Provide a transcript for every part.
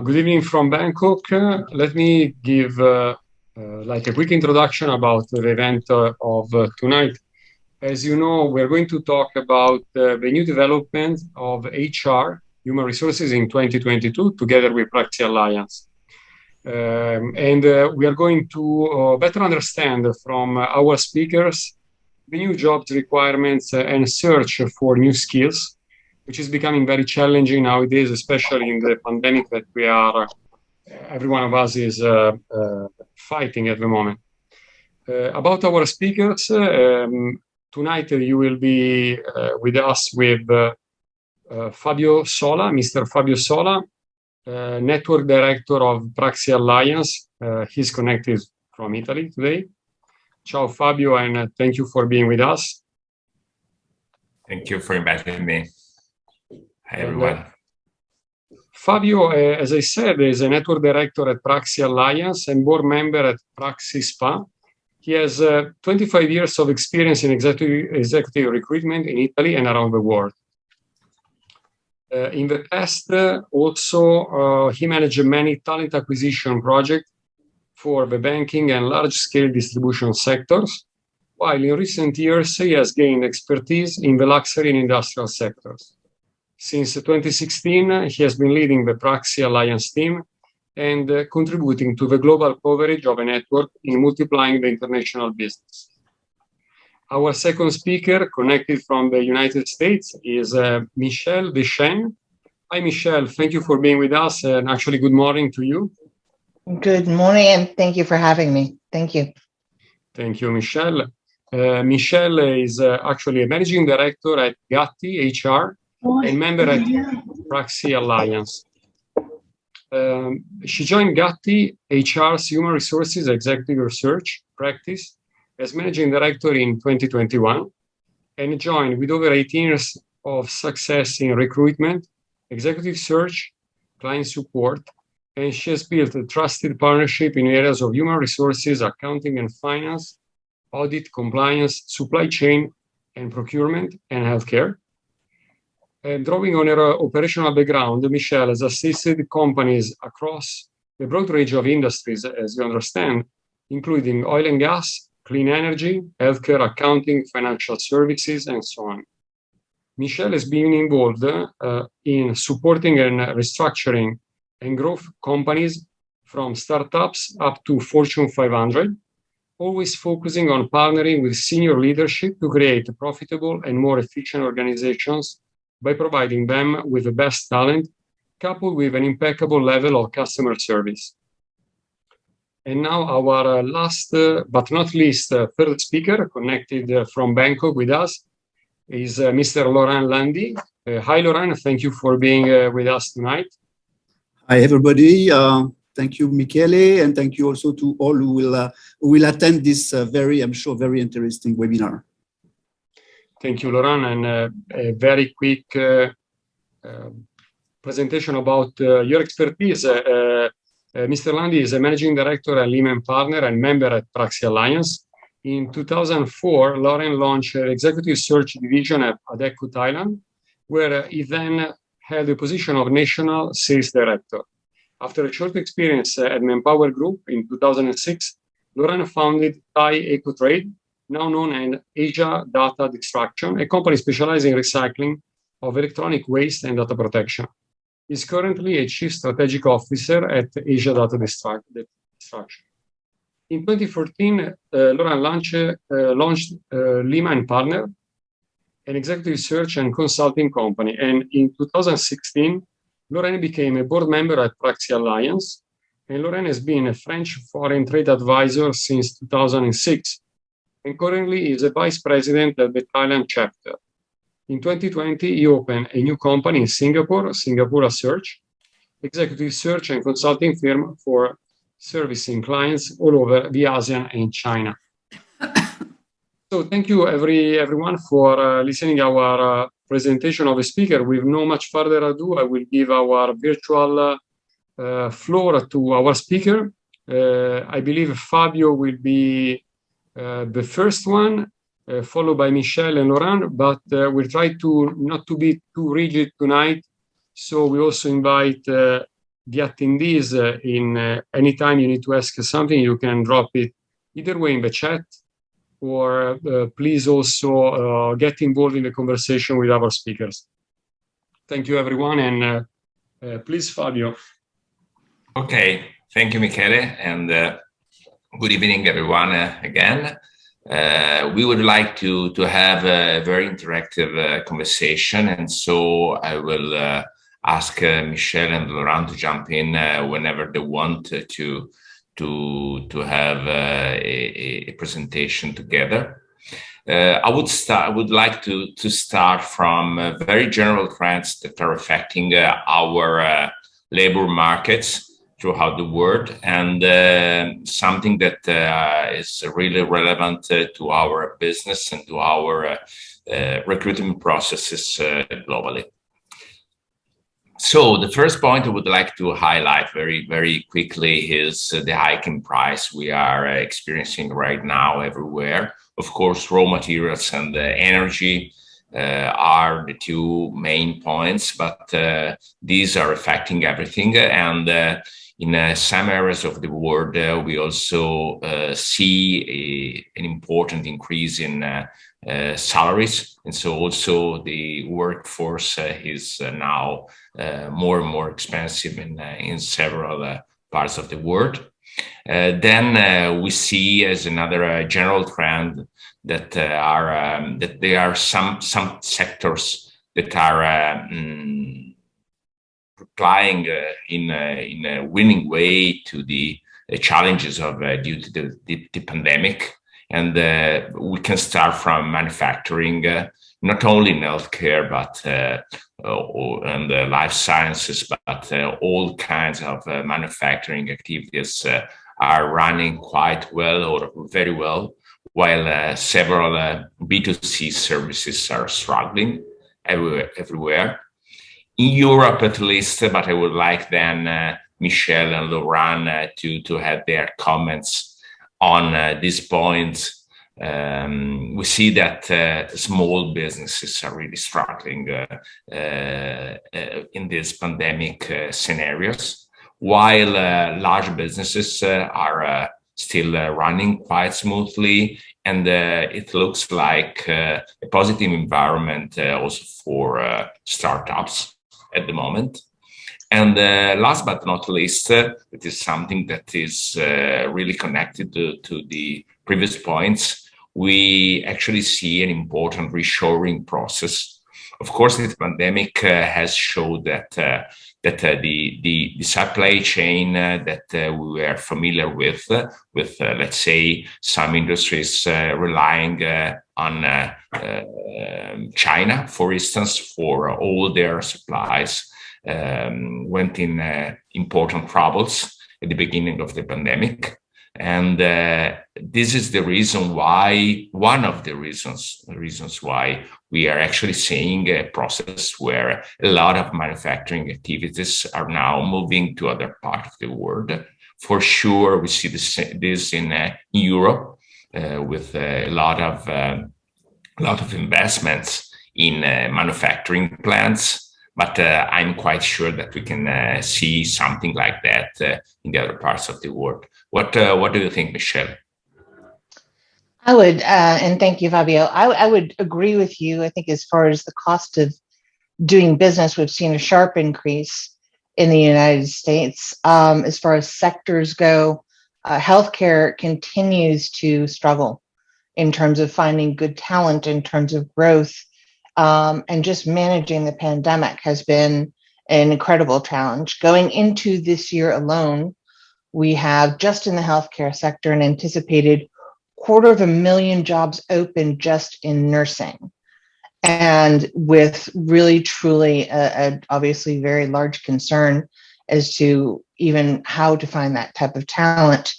Good evening from Bangkok. Let me give like a quick introduction about the event of tonight. As you know, we're going to talk about the new development of HR, human resources in 2022, together with PRAXI Alliance. We are going to better understand from our speakers the new jobs requirements and search for new skills, which is becoming very challenging nowadays, especially in the pandemic that we are, every one of us is fighting at the moment. About our speakers, tonight you will be with us with Fabio Sola, Mr. Fabio Sola, Network Director of PRAXI Alliance. He's connected from Italy today. Ciao Fabio, and thank you for being with us. Thank you for inviting me. Hi, everyone. Fabio, as I said, is a network director at PRAXI Alliance and board member at PRAXI SPA. He has 25 years of experience in executive recruitment in Italy and around the world. In the past, also, he managed many talent acquisition projects for the banking and large-scale distribution sectors, while in recent years, he has gained expertise in the luxury and industrial sectors. Since 2016, he has been leading the PRAXI Alliance team and contributing to the global coverage of a network in multiplying the international business. Our second speaker, connected from the United States, is Michele DesSchenes. Hi, Michele. Thank you for being with us, and actually, good morning to you. Good morning, and thank you for having me. Thank you. Thank you, Michele. Michele is actually a managing director at GattiHR and member at PRAXI Alliance. She joined GattiHR's Human Resources Executive Research practice as managing director in 2021 and joined with over 18 years of success in recruitment, executive search, client support, and she has built a trusted partnership in areas of human resources, accounting and finance, audit, compliance, supply chain, and procurement, and healthcare. Drawing on her operational background, Michele has assisted companies across a broad range of industries, as you understand, including oil and gas, clean energy, healthcare, accounting, financial services, and so on. Michele has been involved in supporting and restructuring and growth companies from startups up to Fortune 500, always focusing on partnering with senior leadership to create profitable and more efficient organizations by providing them with the best talent, coupled with an impeccable level of customer service. And now our last, but not least, third speaker connected from Bangkok with us is Mr. Laurent Laundie. Hi, Laurent. Thank you for being with us tonight. Hi, everybody. Thank you, Michele, and thank you also to all who will attend this I'm sure, very interesting webinar. Thank you, Laurent, and a very quick presentation about your expertise. Mr. Laundie is a managing director and Lehman partner and member at PRAXI Alliance. In 2004, Laurent launched an executive search division at Adecco, Thailand, where he then held the position of national sales director. After a short experience at Manpower Group in 2006, Laurent founded Thai Eco Trade, now known as Asia Data Destruction, a company specializing in recycling of electronic waste and data protection. He's currently a Chief Strategic Officer at Asia Data Destruction. In 2014, Laurent launched Lehman Partner, an executive search and consulting company. And in 2016, Laurent became a board member at PRAXI Alliance. And Laurent has been a French foreign trade advisor since 2006. And currently is a vice president at the Thailand chapter. In 2020, he opened a new company in Singapore, Singapore Search, executive search and consulting firm for servicing clients all over the ASEAN and China. So thank you everyone for listening to our presentation of a speaker. With no much further ado, I will give our virtual floor to our speaker. I believe Fabio will be the first one, followed by Michele and Laurent, but we'll try to not to be too rigid tonight. So we also invite the attendees in anytime you need to ask something, you can drop it either way in the chat, or please also get involved in the conversation with our speakers. Thank you, everyone, and please, Fabio. Okay, thank you, Michele, and good evening, everyone, again. We would like to have a very interactive conversation, and so I will ask Michele and Laurent to jump in whenever they want to have a presentation together. I would like to start from very general trends that are affecting our labor markets throughout the world, and something that is really relevant to our business and to our recruitment processes globally. So the first point I would like to highlight very, very quickly is the hike in price we are experiencing right now everywhere. Of course, raw materials and energy are the two main points, but these are affecting everything. And in some areas of the world, we also see an important increase in salaries. And so also the workforce is now more and more expensive in several parts of the world. Then we see as another general trend that there are some sectors that are replying in a winning way to the challenges of due to the pandemic. And we can start from manufacturing, not only in healthcare, but and life sciences, but all kinds of manufacturing activities are running quite well or very well, while several B2C services are struggling everywhere. In Europe, at least, but I would like then Michele and Laurent to have their comments on these points. We see that small businesses are really struggling in these pandemic scenarios, while large businesses are still running quite smoothly, and it looks like a positive environment also for startups at the moment. And last but not least, it is something that is really connected to the previous points. We actually see an important reshoring process. Of course, the pandemic has showed that the supply chain that we were familiar with let's say some industries relying on China, for instance, for all their supplies, went in important troubles at the beginning of the pandemic. And this is the reason why, one of the reasons why we are actually seeing a process where a lot of manufacturing activities are now moving to other parts of the world. For sure, we see this in Europe with a lot of investments in manufacturing plants. But I'm quite sure that we can see something like that in the other parts of the world. What do you think, Michele? I would, and thank you, Fabio. I would agree with you. I think as far as the cost of doing business, we've seen a sharp increase in the United States. As far as sectors go, healthcare continues to struggle in terms of finding good talent, in terms of growth. And just managing the pandemic has been an incredible challenge. Going into this year alone, we have just in the healthcare sector an anticipated 250,000 jobs open just in nursing. And with really, truly, obviously very large concern as to even how to find that type of talent.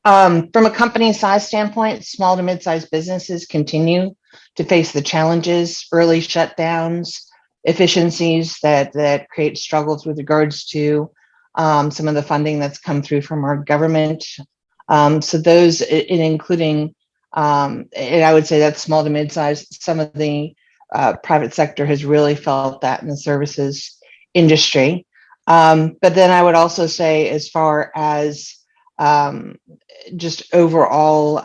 From a company size standpoint, small to mid-sized businesses continue to face the challenges, early shutdowns, efficiencies that create struggles with regards to some of the funding that's come through from our government. So those, including, and I would say that's small to mid-sized, some of the private sector has really felt that in the services industry. But then I would also say, as far as just overall,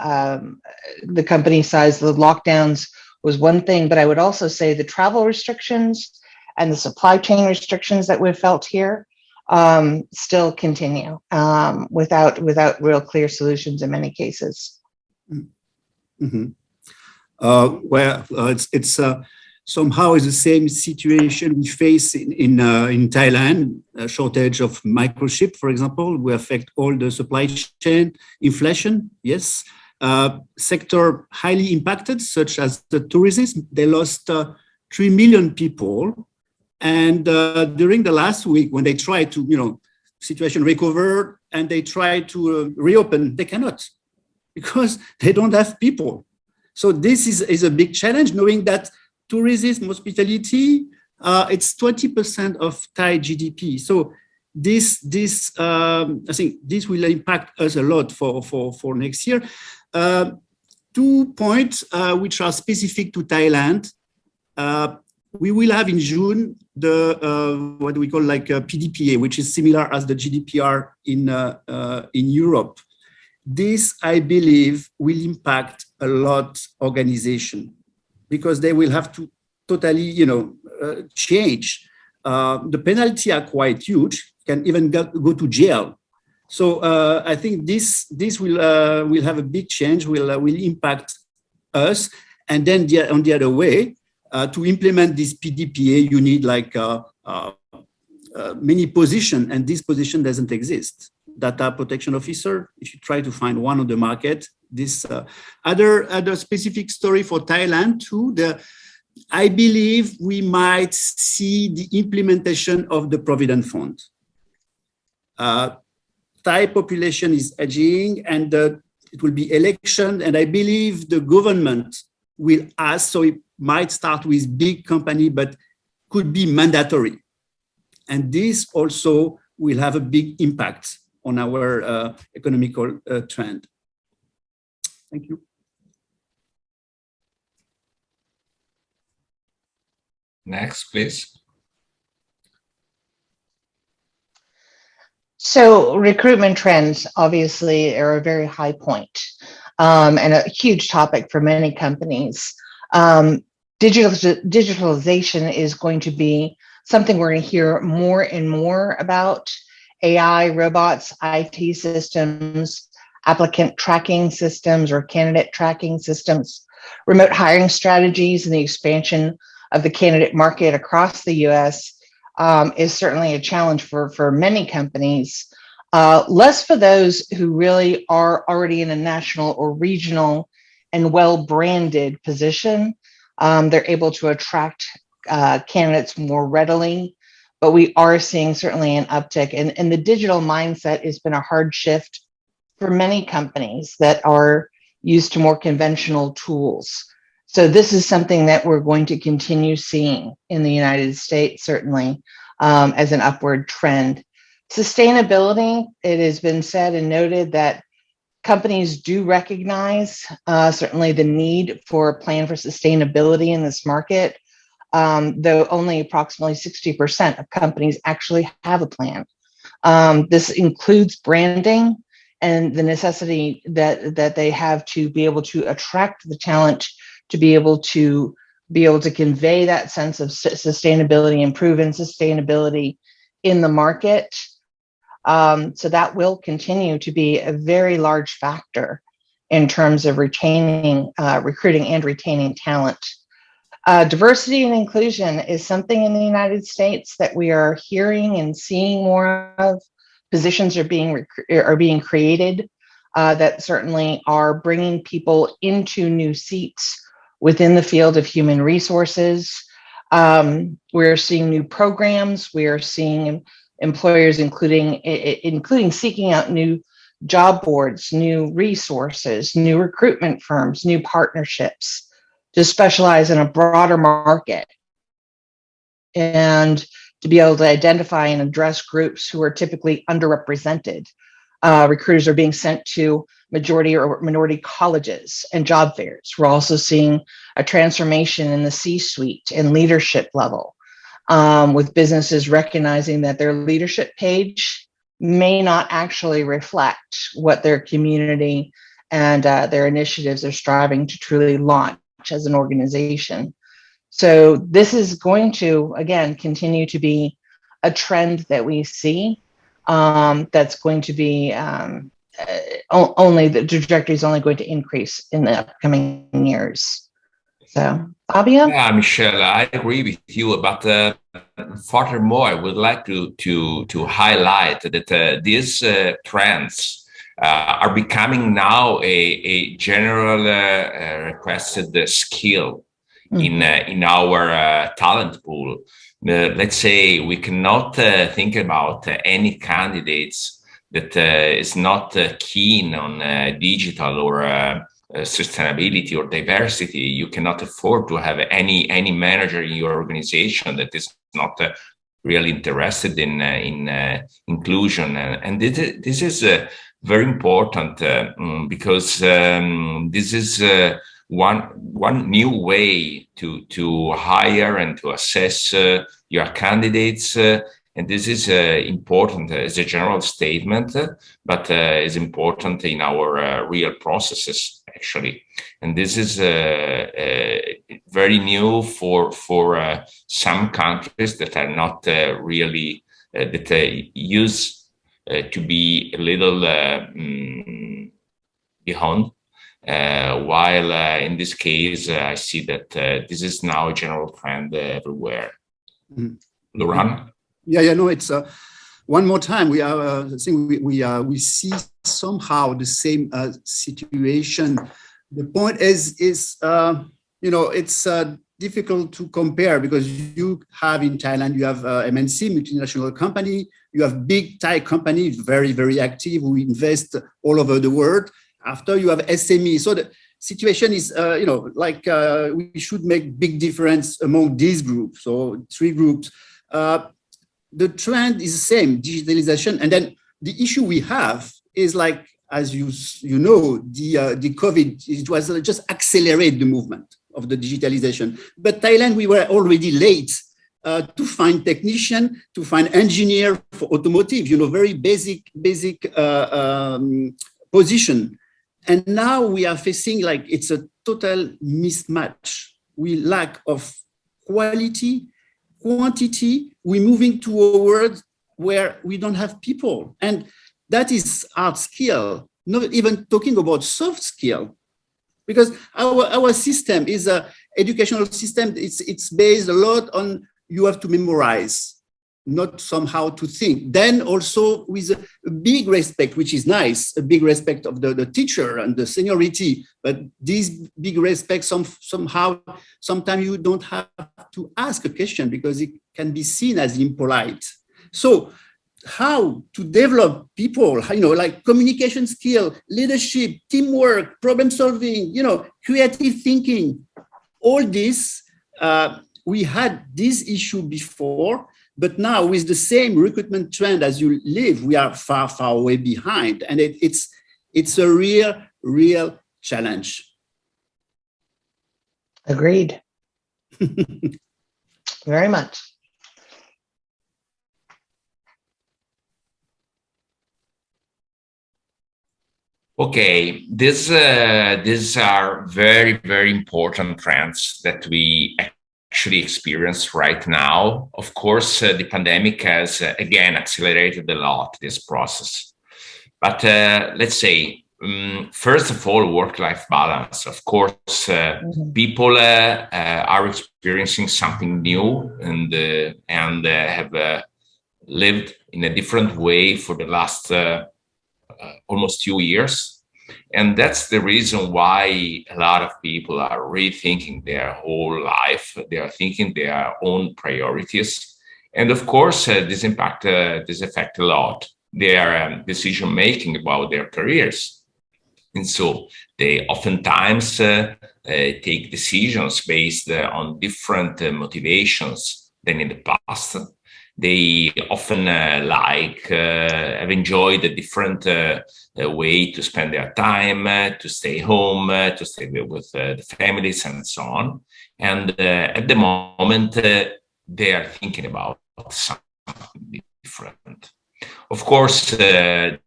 the company size, the lockdowns was one thing, but I would also say the travel restrictions and the supply chain restrictions that we've felt here still continue without real clear solutions in many cases. Mm-hmm. It's somehow is the same situation we face in Thailand. A shortage of microchip, for example, will affect all the supply chain. Inflation, yes. Sector highly impacted, such as the tourism. They lost 3 million people. And during the last week, when they tried to, situation recover and they try to reopen, they cannot because they don't have people. So this is a big challenge, knowing that tourism, hospitality, it's 20% of Thai GDP. So this I think this will impact us a lot for next year. 2 points which are specific to Thailand. We will have in June the what we call like a PDPA, which is similar as the GDPR in Europe. This, I believe, will impact a lot organization because they will have to totally, change. The penalty are quite huge, can even go to jail. So I think this will have a big change, will impact us. And then on the other way, to implement this PDPA, you need like many positions, and this position doesn't exist. Data protection officer, if you try to find one on the market. This other specific story for Thailand too. I believe we might see the implementation of the Provident Fund. Thai population is aging, and it will be election, and I believe the government will ask, so it might start with big company, but could be mandatory. And this also will have a big impact on our economical trend. Thank you. Next, please. So recruitment trends obviously are a very high point, and a huge topic for many companies. Digitalization is going to be something we're going to hear more and more about. AI, robots, IT systems, applicant tracking systems or candidate tracking systems, remote hiring strategies, and the expansion of the candidate market across the US is certainly a challenge for many companies. Less for those who really are already in a national or regional and well-branded position. They're able to attract candidates more readily. But we are seeing certainly an uptick, and the digital mindset has been a hard shift for many companies that are used to more conventional tools. So this is something that we're going to continue seeing in the United States, certainly, as an upward trend. Sustainability, it has been said and noted that companies do recognize certainly the need for a plan for sustainability in this market. Though only approximately 60% of companies actually have a plan. This includes branding and the necessity that they have to be able to attract the talent, to be able to convey that sense of sustainability and proven sustainability in the market. So that will continue to be a very large factor in terms of recruiting and retaining talent. Diversity and inclusion is something in the United States that we are hearing and seeing more of. Positions are being created that certainly are bringing people into new seats within the field of human resources. We're seeing new programs. We are seeing employers, including seeking out new job boards, new resources, new recruitment firms, new partnerships, to specialize in a broader market and to be able to identify and address groups who are typically underrepresented. Recruiters are being sent to majority or minority colleges and job fairs. We're also seeing a transformation in the C-suite and leadership level. with businesses recognizing that their leadership page may not actually reflect what their community and their initiatives are striving to truly launch as an organization. So this is going to, again, continue to be a trend that we see that's going to be only, the trajectory is only going to increase in the upcoming years. So, Fabio? Yeah, Michele, I agree with you. But furthermore, I would like to highlight that these trends are becoming now a general requested skill in our talent pool. Let's say we cannot think about any candidates that is not keen on digital or sustainability or diversity. You cannot afford to have any manager in your organization that is not really interested in inclusion. And this is very important because this is one new way to hire and to assess your candidates. And this is important as a general statement, but is important in our real processes, actually. And this is very new for some countries that are not really, that used to be a little behind. While in this case, I see that this is now a general trend everywhere. Laurent? Yeah, no, it's one more time. We are, I think we see somehow the same situation. The point is it's difficult to compare because you have in Thailand, you have MNC, multinational company, you have big Thai companies, very, very active, who invest all over the world. After you have SME. So the situation is, we should make big difference among these groups. So 3 groups. The trend is the same, digitalization. And then the issue we have is, like, as you know, the COVID, it was just accelerate the movement of the digitalization. But Thailand, we were already late to find technician, to find engineer for automotive, very basic position. And now we are facing, like, it's a total mismatch. We lack of quality, quantity. We're moving to a world where we don't have people. And that is hard skill, not even talking about soft skill. Because our system is a educational system. It's based a lot on you have to memorize, not somehow to think. Then also with a big respect, which is nice, a big respect of the teacher and the seniority. But this big respect, somehow, sometimes you don't have to ask a question because it can be seen as impolite. So how to develop people, like communication skill, leadership, teamwork, problem solving, creative thinking, all this, we had this issue before. But now with the same recruitment trend as you live, we are far, far away behind. And it's a real challenge. Agreed. Very much. Okay, these are very, very important trends that we actually experience right now. Of course, the pandemic has again accelerated a lot this process. But let's say, first of all, work-life balance. Of course, people are experiencing something new and have lived in a different way for the last almost 2 years. And that's the reason why a lot of people are rethinking their whole life. They are thinking their own priorities. And of course, this affect a lot their decision-making about their careers. And so they oftentimes take decisions based on different motivations than in the past. They often have enjoyed a different way to spend their time, to stay home, to stay with the families and so on. And at the moment, they are thinking about something different. Of course, the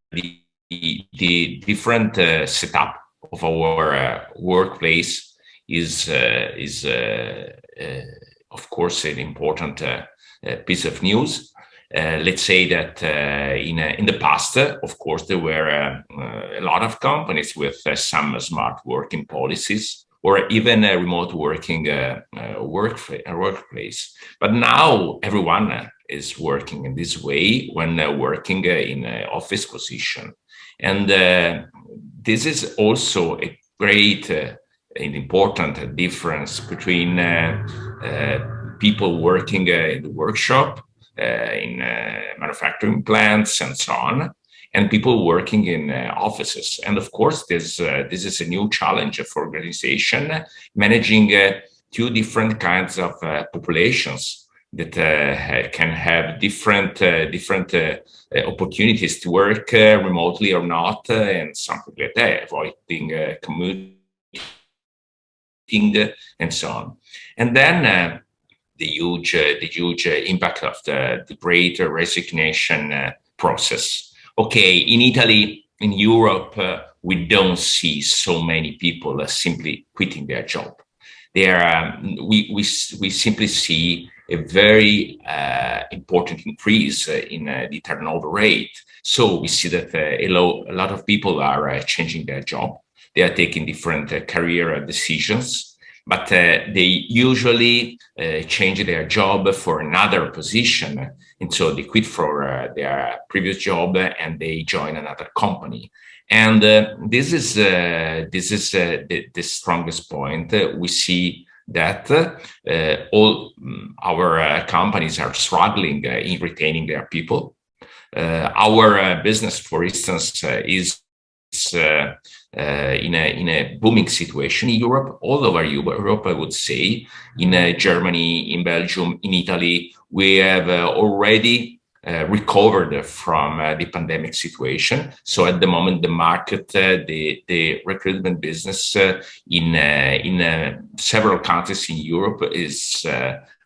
different setup of our workplace is of course an important piece of news. Let's say that in the past, of course, there were a lot of companies with some smart working policies or even a remote working workplace. But now everyone is working in this way when working in an office position. And this is also a great and important difference between people working in the workshop, in manufacturing plants and so on, and people working in offices. And of course, this is a new challenge for organization, managing two different kinds of populations that can have different opportunities to work remotely or not, and something like that, avoiding commuting and so on. And then the huge impact of the great resignation process. Okay, in Italy, in Europe, we don't see so many people simply quitting their job. We simply see a very important increase in the turnover rate. So we see that a lot of people are changing their job. They are taking different career decisions, but they usually change their job for another position. And so they quit for their previous job and they join another company. And this is the strongest point. We see that all our companies are struggling in retaining their people. Our business, for instance, is in a booming situation in Europe, all over Europe, I would say, in Germany, in Belgium, in Italy. We have already recovered from the pandemic situation. So at the moment, the market, the recruitment business in several countries in Europe is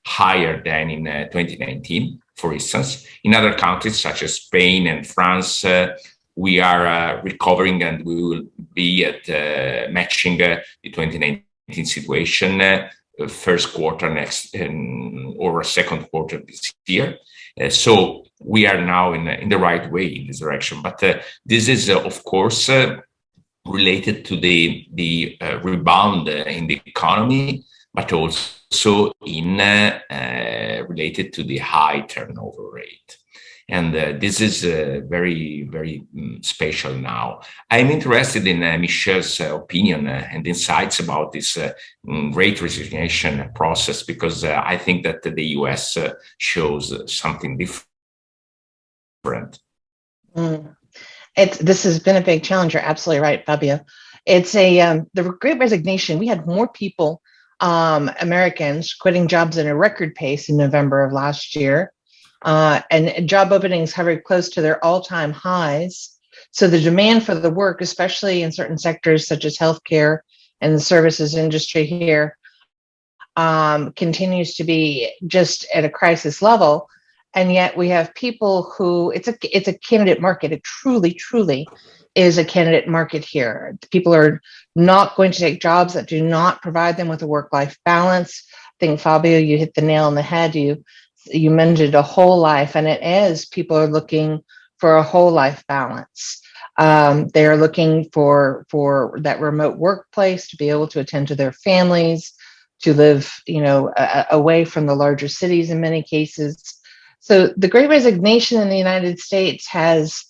higher than in 2019, for instance. In other countries such as Spain and France, we are recovering and we will be at matching the 2019 situation first quarter next or second quarter this year. So we are now in the right way in this direction. But this is, of course, related to the rebound in the economy, but also in related to the high turnover rate. And this is very, very special now. I'm interested in Michele's opinion and insights about this great resignation process, because I think that the US shows something different. This has been a big challenge. You're absolutely right, Fabio. It's the Great Resignation. We had more people, Americans, quitting jobs at a record pace in November of last year. And job openings hovered close to their all-time highs. So the demand for the work, especially in certain sectors such as healthcare and the services industry here, continues to be just at a crisis level. And yet we have people who, it's a candidate market. It truly is a candidate market here. People are not going to take jobs that do not provide them with a work-life balance. I think, Fabio, you hit the nail on the head. You mentioned a whole life, and it is, people are looking for a whole life balance. They are looking for that remote workplace to be able to attend to their families, to live, away from the larger cities in many cases. So the Great Resignation in the United States has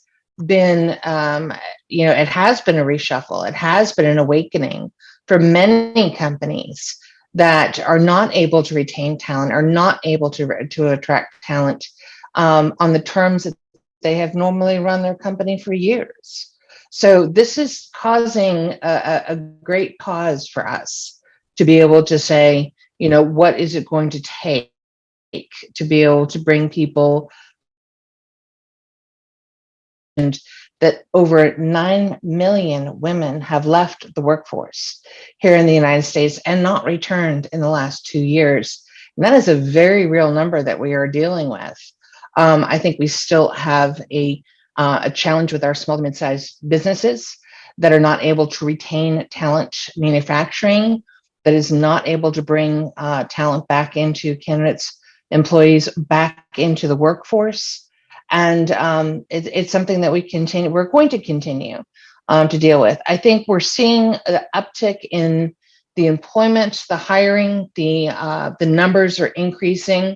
been, it has been a reshuffle. It has been an awakening for many companies that are not able to retain talent, are not able to attract talent on the terms that they have normally run their company for years. So this is causing a great pause for us to be able to say, what is it going to take to be able to bring people, and that over 9 million women have left the workforce here in the United States and not returned in the last 2 years. And that is a very real number that we are dealing with. I think we still have a challenge with our small to mid-sized businesses that are not able to retain talent manufacturing, that is not able to bring talent back into candidates, employees back into the workforce. And it's something that we're going to continue to deal with. I think we're seeing an uptick in the employment, the hiring, the numbers are increasing,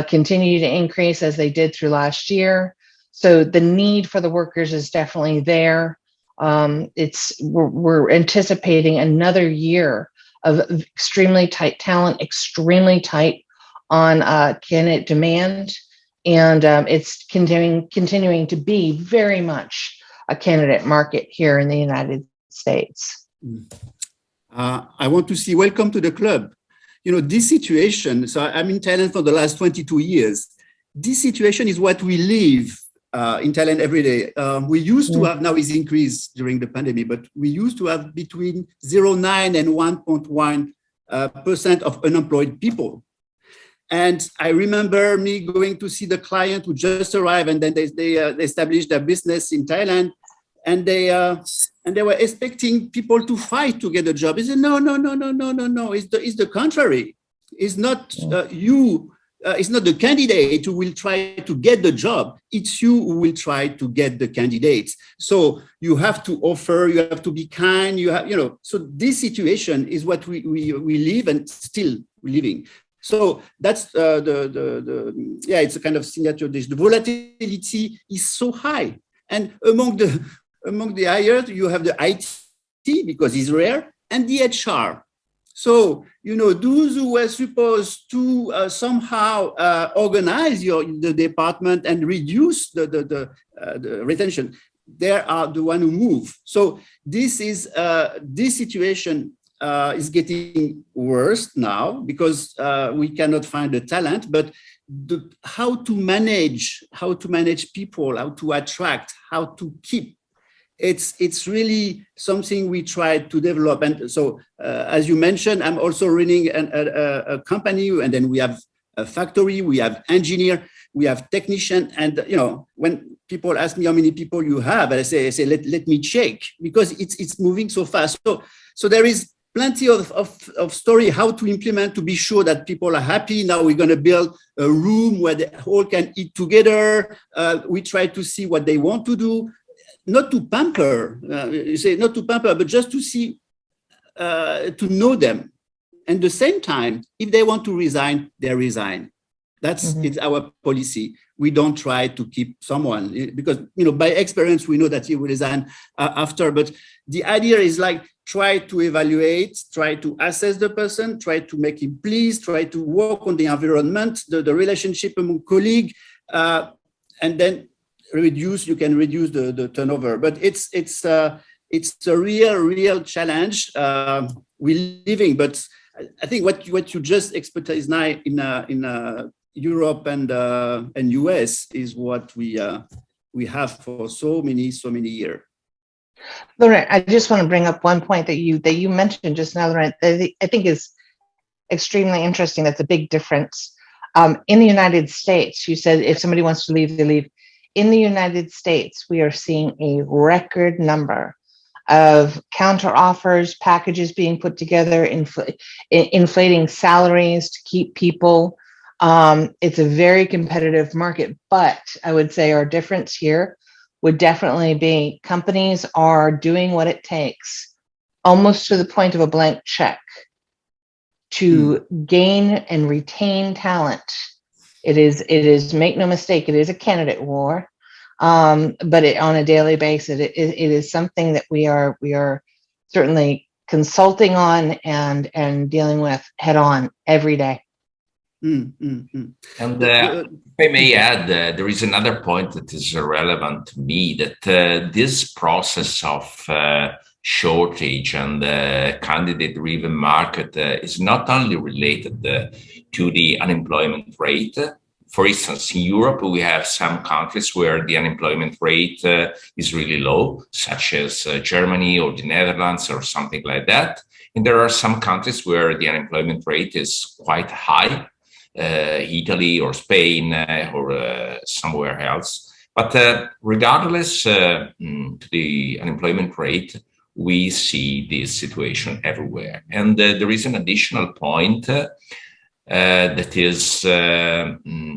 continue to increase as they did through last year. So the need for the workers is definitely there. We're anticipating another year of extremely tight talent, extremely tight on candidate demand, and it's continuing to be very much a candidate market here in the United States. I want to say welcome to the club. You know, this situation, so I'm in Thailand for the last 22 years. This situation is what we live in Thailand every day. We used to have, now it's increased during the pandemic, but we used to have between 0.9 and 1.1% of unemployed people. And I remember me going to see the client who just arrived, and then they established their business in Thailand, and they were expecting people to fight to get a job. He said, no. It's the contrary. It's not you. It's not the candidate who will try to get the job. It's you who will try to get the candidates. So you have to offer, you have to be kind, so this situation is what we live and still living. So that's it's a kind of signature dish. The volatility is so high. And among the hires, you have the IT, because it's rare, and the HR. So, those who were supposed to somehow organize the department and reduce the retention, they are the one who move. So this situation is getting worse now because we cannot find the talent, but how to manage people, how to attract, how to keep. It's really something we try to develop. And so, as you mentioned, I'm also running a company, and then we have a factory, we have engineer, we have technician. And, when people ask me how many people you have, I say, let me check, because it's moving so fast. So there is plenty of story how to implement to be sure that people are happy. Now we're going to build a room where they all can eat together. We try to see what they want to do. Not to pamper, but just to see, to know them. And at the same time, if they want to resign, they resign. It's our policy. We don't try to keep someone because, by experience, we know that he will resign after. But the idea is try to evaluate, try to assess the person, try to make him pleased, try to work on the environment, the relationship among colleagues, and then you can reduce the turnover. But it's a real challenge we're living. But I think what you just expertise now in Europe and US is what we have for so many years. Laurent, I just want to bring up one point that you mentioned just now, Laurent, that I think is extremely interesting. That's a big difference. In the United States, you said if somebody wants to leave, they leave. In the United States, we are seeing a record number of counter offers, packages being put together, inflating salaries to keep people. It's a very competitive market, but I would say our difference here would definitely be companies are doing what it takes, almost to the point of a blank check, to gain and retain talent. It is, make no mistake, it is a candidate war, but on a daily basis, it is something that we are certainly consulting on and dealing with head on every day. And if I may add, there is another point that is relevant to me, that this process of shortage and candidate-driven market is not only related to the unemployment rate. For instance, in Europe, we have some countries where the unemployment rate is really low, such as Germany or the Netherlands or something like that. And there are some countries where the unemployment rate is quite high. Italy or Spain or somewhere else. But regardless to the unemployment rate, we see this situation everywhere. And there is an additional point that is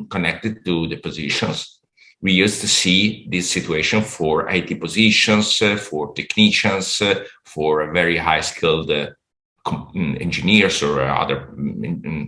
connected to the positions. We used to see this situation for IT positions, for technicians, for very high skilled engineers or other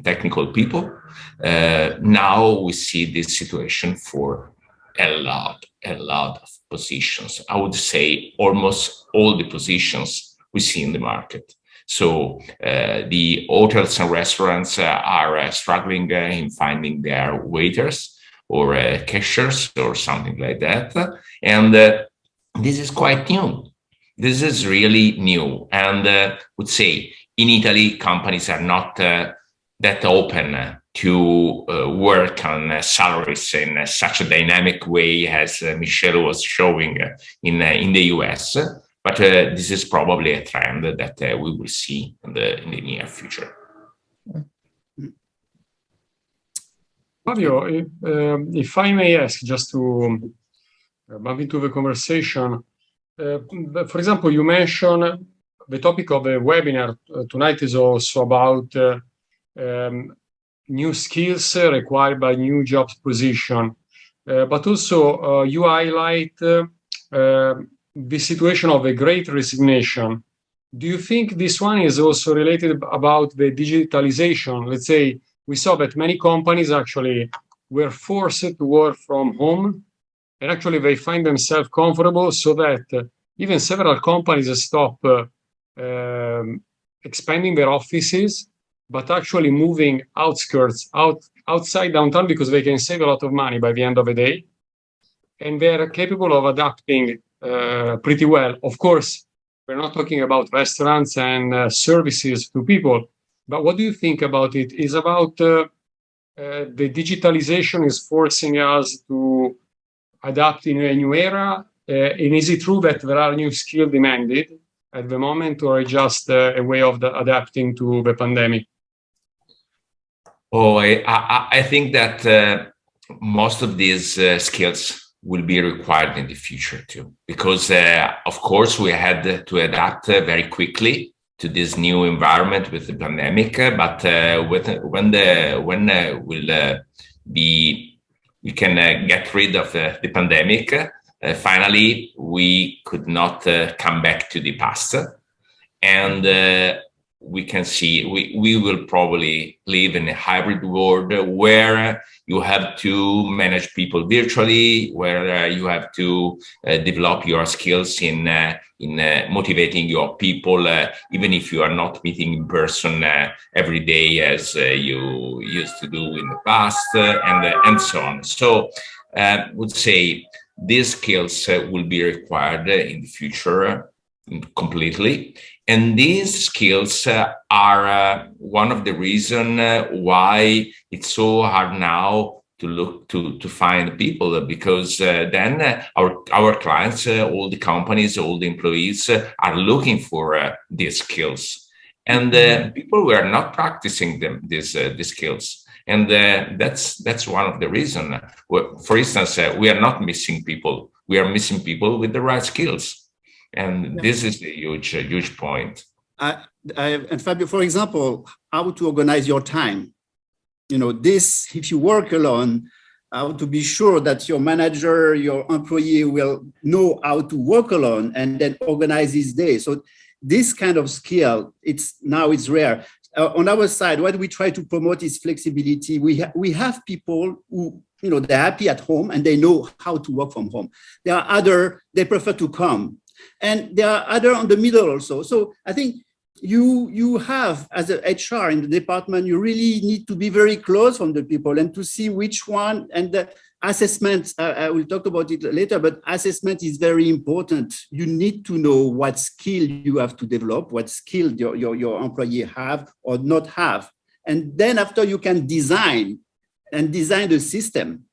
technical people. Now we see this situation for a lot of positions. I would say almost all the positions we see in the market. So the hotels and restaurants are struggling in finding their waiters or cashiers or something like that. And this is quite new. This is really new. And I would say in Italy, companies are not that open to work on salaries in such a dynamic way as Michele was showing in the US. But this is probably a trend that we will see in the near future. Fabio, if I may ask, just to bump into the conversation, for example, you mentioned the topic of the webinar tonight is also about new skills required by new jobs position, but also you highlight the situation of a great resignation. Do you think this one is also related about the digitalization? Let's say we saw that many companies actually were forced to work from home, and actually they find themselves comfortable, so that even several companies stop expanding their offices, but actually moving outside downtown because they can save a lot of money by the end of the day, and they're capable of adapting pretty well. Of course, we're not talking about restaurants and services to people, but what do you think about it? Is about the digitalization is forcing us to adapt in a new era? And is it true that there are new skills demanded at the moment, or just a way of adapting to the pandemic? Oh, I think that most of these skills will be required in the future too, because of course we had to adapt very quickly to this new environment with the pandemic. But when we can get rid of the pandemic, finally we could not come back to the past, and we can see we will probably live in a hybrid world where you have to manage people virtually, where you have to develop your skills in motivating your people, even if you are not meeting in person every day as you used to do in the past, and so on. So I would say these skills will be required in the future completely. And these skills are one of the reasons why it's so hard now to look to find people, because then our clients, all the companies, all the employees are looking for these skills, and people were not practicing these skills, and that's one of the reasons. For instance, we are not missing people; we are missing people with the right skills. And this is a huge point. And Fabio, for example, how to organize your time. You know, this, if you work alone, how to be sure that your manager, your employee will know how to work alone and then organize his day. So this kind of skill, it's rare. On our side, what we try to promote is flexibility. We have people who, you know, they're happy at home and they know how to work from home. There are other, they prefer to come. And there are other on the middle also. So I think you have, as an HR in the department, you really need to be very close from the people and to see which one. And the assessment, I will talk about it later, but assessment is very important. You need to know what skill you have to develop, what skill your employee have or not have. And then after you can design the system.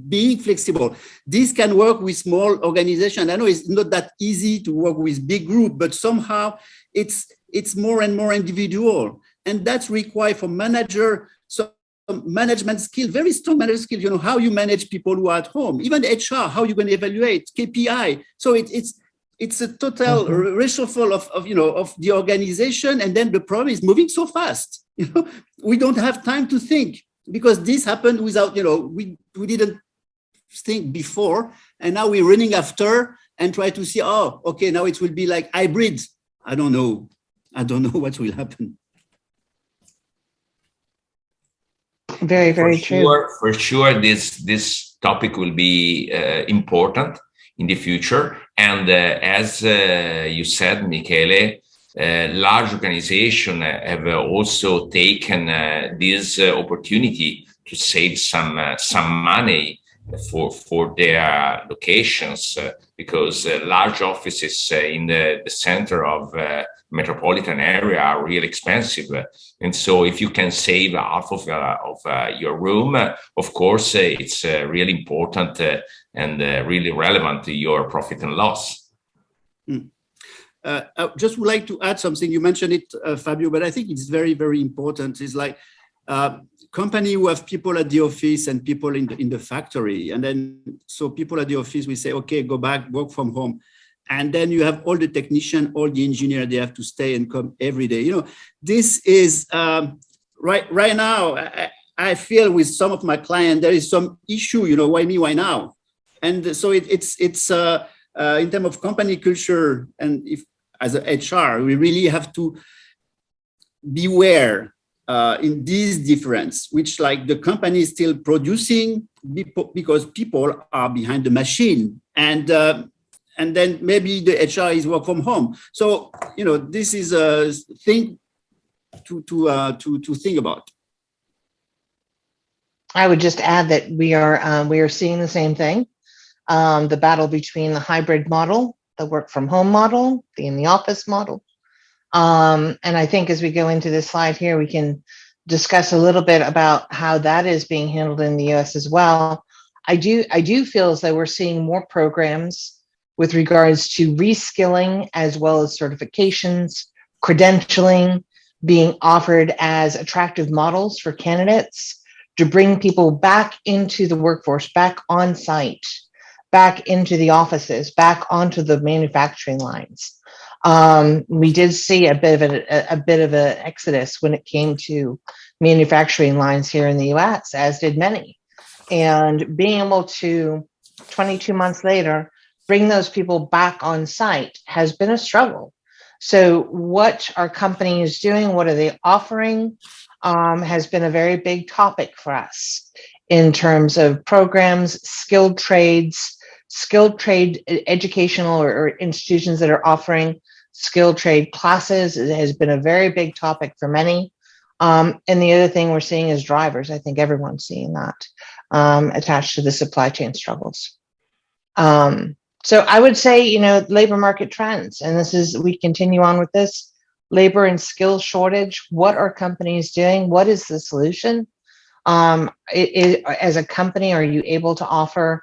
Being flexible. This can work with small organizations. I know it's not that easy to work with big group, but somehow it's more and more individual. And that's required for manager. So management skill, very strong management skill, you know, how you manage people who are at home, even HR, how you going to evaluate KPI. So it's a total reshuffle of the organization. And then the problem is moving so fast. You know, we don't have time to think because this happened without, you know, we didn't think before. And now we're running after and try to see, oh, okay, now it will be like hybrid. I don't know what will happen. Very, very true. For sure, this topic will be important in the future. And as you said, Michele, large organizations have also taken this opportunity to save some money for their locations because large offices in the center of metropolitan area are really expensive. And so if you can save half of your room, of course, it's really important and really relevant to your profit and loss. I just would like to add something. You mentioned it, Fabio, but I think it's very, very important. It's like company who have people at the office and people in the factory. And then, so people at the office, we say, okay, go back, work from home. And then you have all the technician, all the engineer, they have to stay and come every day. You know, this is right now, I feel with some of my clients, there is some issue, you know, why me, why now? And so it's in terms of company culture, and if as a HR, we really have to beware in this difference, which like the company is still producing because people are behind the machine, and then maybe the HR is work from home. So you know, this is a thing to think about. I would just add that we are seeing the same thing. The battle between the hybrid model, the work from home model, the in the office model. And I think as we go into this slide here, we can discuss a little bit about how that is being handled in the US as well. I do feel as though we're seeing more programs with regards to reskilling as well as certifications, credentialing being offered as attractive models for candidates to bring people back into the workforce, back on site, back into the offices, back onto the manufacturing lines. We did see a bit of an exodus when it came to manufacturing lines here in the US, as did many. And being able to, 22 months later, bring those people back on site has been a struggle. So what are companies doing? What are they offering? Has been a very big topic for us in terms of programs, skilled trade educational or institutions that are offering skilled trade classes. It has been a very big topic for many. And the other thing we're seeing is drivers. I think everyone's seeing that attached to the supply chain struggles. So I would say, you know, labor market trends, and we continue on with this, labor and skills shortage. What are companies doing? What is the solution? As a company, are you able to offer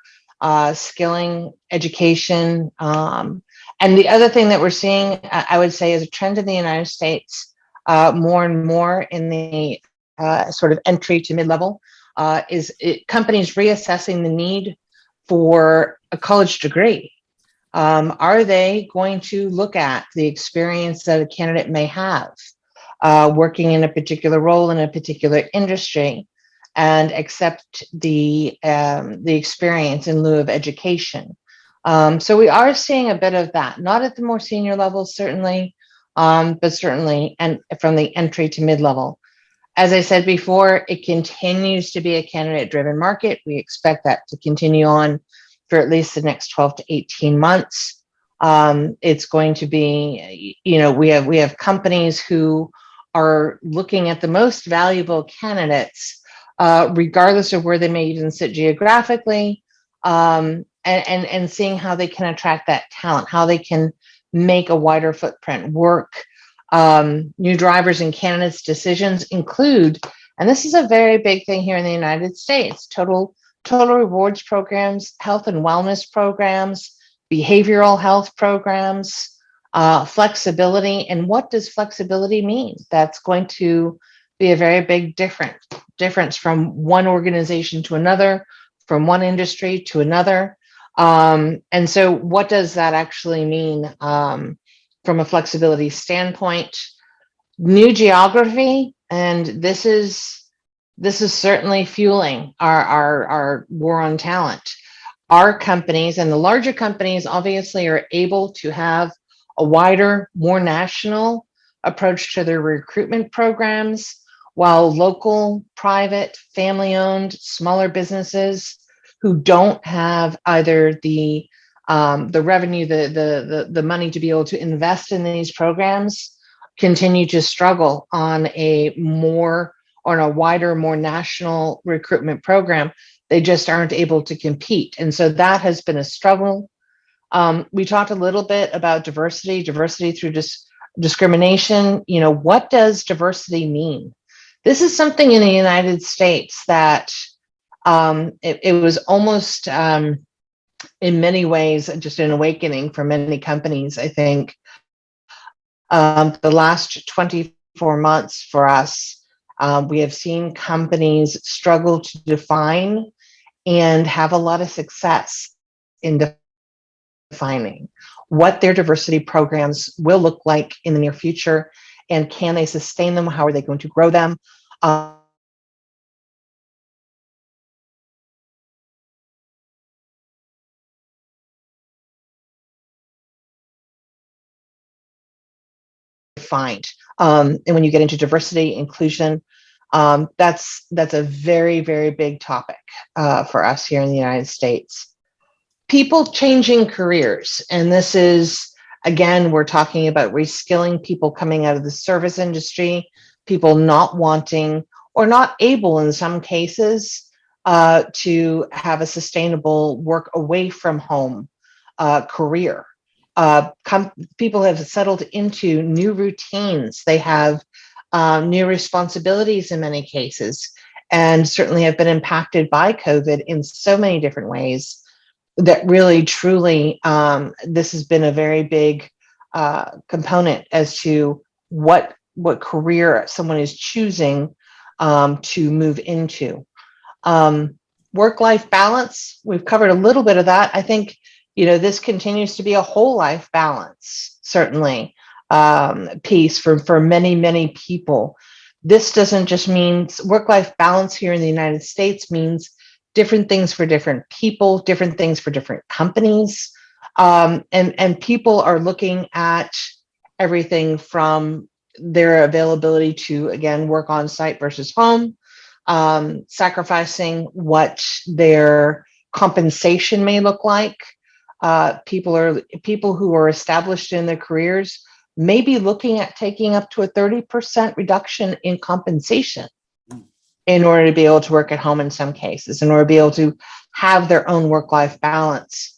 skilling, education? And the other thing that we're seeing, I would say, is a trend in the United States, more and more in the sort of entry to mid-level, is companies reassessing the need for a college degree. Are they going to look at the experience that a candidate may have working in a particular role in a particular industry and accept the experience in lieu of education? So we are seeing a bit of that, not at the more senior levels, certainly, but certainly and from the entry to mid-level. As I said before, it continues to be a candidate-driven market. We expect that to continue on for at least the next 12 to 18 months. It's going to be, you know, we have companies who are looking at the most valuable candidates, regardless of where they may even sit geographically, and seeing how they can attract that talent, how they can make a wider footprint work. New drivers and candidates' decisions include, and this is a very big thing here in the United States, total rewards programs, health and wellness programs, behavioral health programs, flexibility. And what does flexibility mean? That's going to be a very big difference difference from one organization to another, from one industry to another. And so what does that actually mean from a flexibility standpoint? New geography, and this is certainly fueling our war on talent. Our companies and the larger companies obviously are able to have a wider, more national approach to their recruitment programs, while local, private, family-owned, smaller businesses who don't have either the revenue, the money to be able to invest in these programs, continue to struggle on a wider, more national recruitment program. They just aren't able to compete. And so that has been a struggle. We talked a little bit about diversity through discrimination. You know, what does diversity mean? This is something in the United States that it was almost in many ways just an awakening for many companies, I think. The last 24 months for us, we have seen companies struggle to define and have a lot of success in defining what their diversity programs will look like in the near future, and can they sustain them? How are they going to grow them? Find and when you get into diversity, inclusion, that's a very, very big topic for us here in the United States. People changing careers, and this is, again, we're talking about reskilling people coming out of the service industry, people not wanting or not able in some cases to have a sustainable work away from home career. People have settled into new routines. They have new responsibilities in many cases, and certainly have been impacted by COVID in so many different ways that really, truly, this has been a very big component as to what career someone is choosing to move into. Work-life balance, we've covered a little bit of that. I think, you know, this continues to be a whole life balance, certainly, piece for many, many people. This doesn't just mean work-life balance here in the United States means different things for different people, different things for different companies. And people are looking at everything from their availability to, again, work on site versus home, sacrificing what their compensation may look like. People who are established in their careers may be looking at taking up to a 30% reduction in compensation in order to be able to work at home in some cases, in order to be able to have their own work-life balance.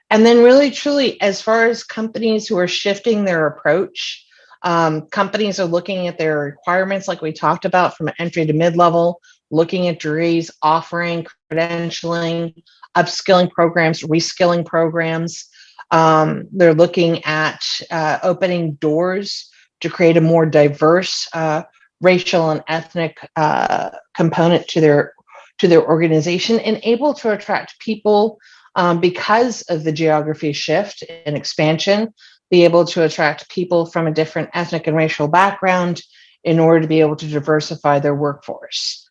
And then really, truly, as far as companies who are shifting their approach, companies are looking at their requirements, like we talked about, from entry to mid-level, looking at degrees, offering credentialing, upskilling programs, reskilling programs. They're looking at opening doors to create a more diverse racial and ethnic component to their organization, and able to attract people because of the geography shift and expansion, be able to attract people from a different ethnic and racial background in order to be able to diversify their workforce.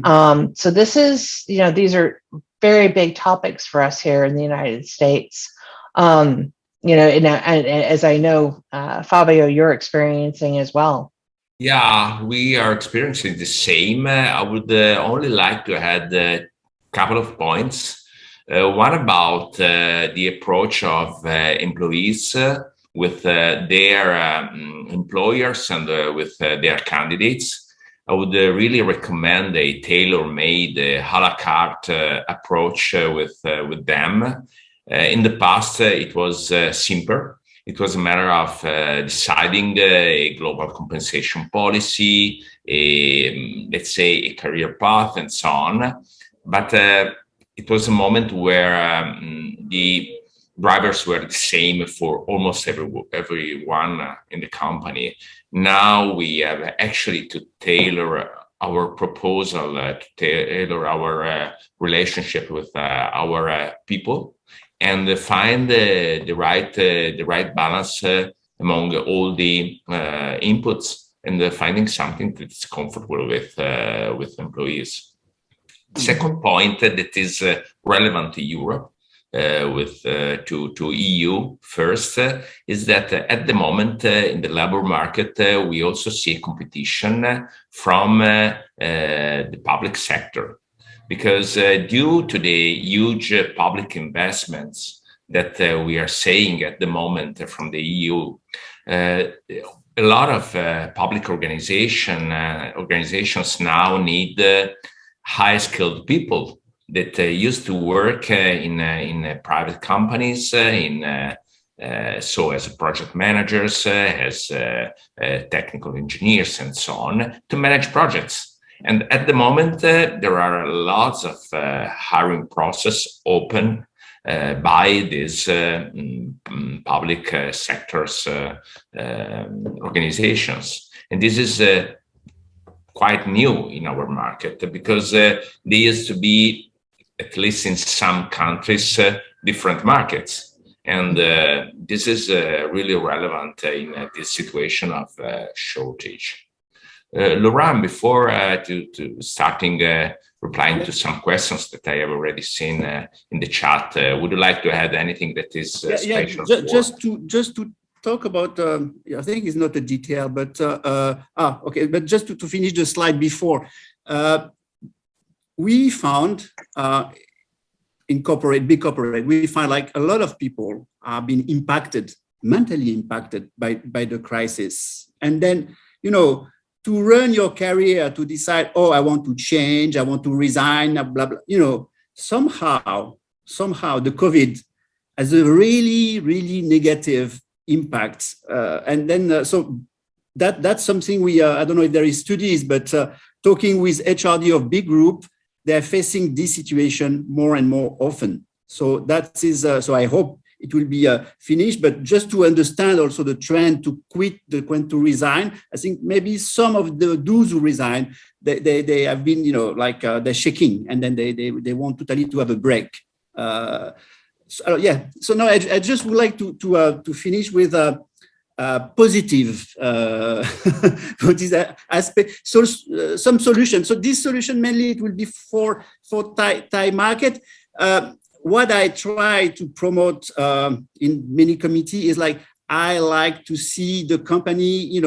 So this is, you know, these are very big topics for us here in the United States. You know, and as I know, Fabio, you're experiencing as well. Yeah, we are experiencing the same. I would only like to add a couple of points. One about the approach of employees with their employers and with their candidates. I would really recommend a tailor-made, a la carte approach with them. In the past, it was simpler. It was a matter of deciding a global compensation policy, let's say a career path, and so on. But it was a moment where the drivers were the same for almost everyone in the company. Now we have actually to tailor our proposal to tailor our relationship with our people, and find the right balance among all the inputs, and finding something that is comfortable with employees. Second point that is relevant to Europe, to EU first, is that at the moment in the labor market we also see competition from the public sector, because due to the huge public investments that we are seeing at the moment from the EU, a lot of public organizations now need high-skilled people that used to work in private companies, so as project managers, as technical engineers, and so on, to manage projects. And at the moment, there are lots of hiring process open by these public sectors organizations. And this is quite new in our market, because there used to be, at least in some countries, different markets. And this is really relevant in this situation of shortage. Laurent, before to starting replying to some questions that I have already seen in the chat, would you like to add anything that is special? Just to talk about, I think it's not a detail, but okay. But just to finish the slide before, we found in big corporate, we find like a lot of people are being mentally impacted by the crisis. And then, to run your career, to decide, oh, I want to change, I want to resign, blah, blah, somehow the COVID has a really, really negative impact. And then, so that's something we, I don't know if there is studies, but talking with HRD of big group, they're facing this situation more and more often. So that is, so I hope it will be finished, but just to understand also the trend to quit, to resign, I think maybe some of those who resign, they have been, they're shaking, and then they want totally to have a break. So now I just would like to finish with a positive aspect. So some solutions. So this solution mainly it will be for Thai market. What I try to promote in many committees is like, I like to see the company,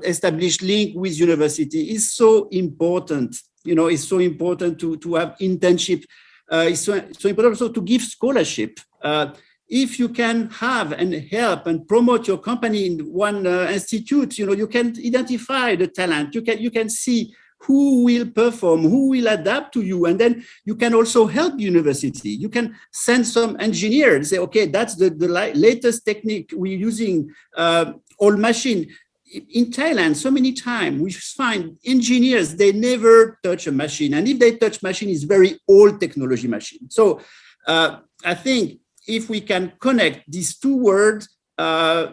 establish link with university. It's so important. It's so important to have internship. It's so important also to give scholarship. If you can have and help and promote your company in one institute, you can identify the talent. You can see who will perform, who will adapt to you. And then you can also help university. You can send some engineers, say, okay, that's the latest technique we're using, old machine. In Thailand, so many times we find engineers, they never touch a machine. And if they touch machine, it's very old technology machine. So I think if we can connect these two words,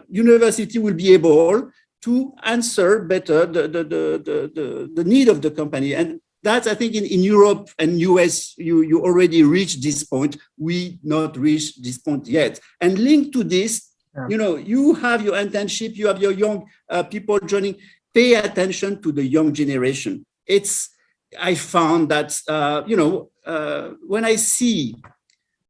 university will be able to answer better the need of the company. And that's, I think, in Europe and US, you already reached this point. We not reached this point yet. And linked to this, you have your internship, you have your young people joining. Pay attention to the young generation. I found that, when I see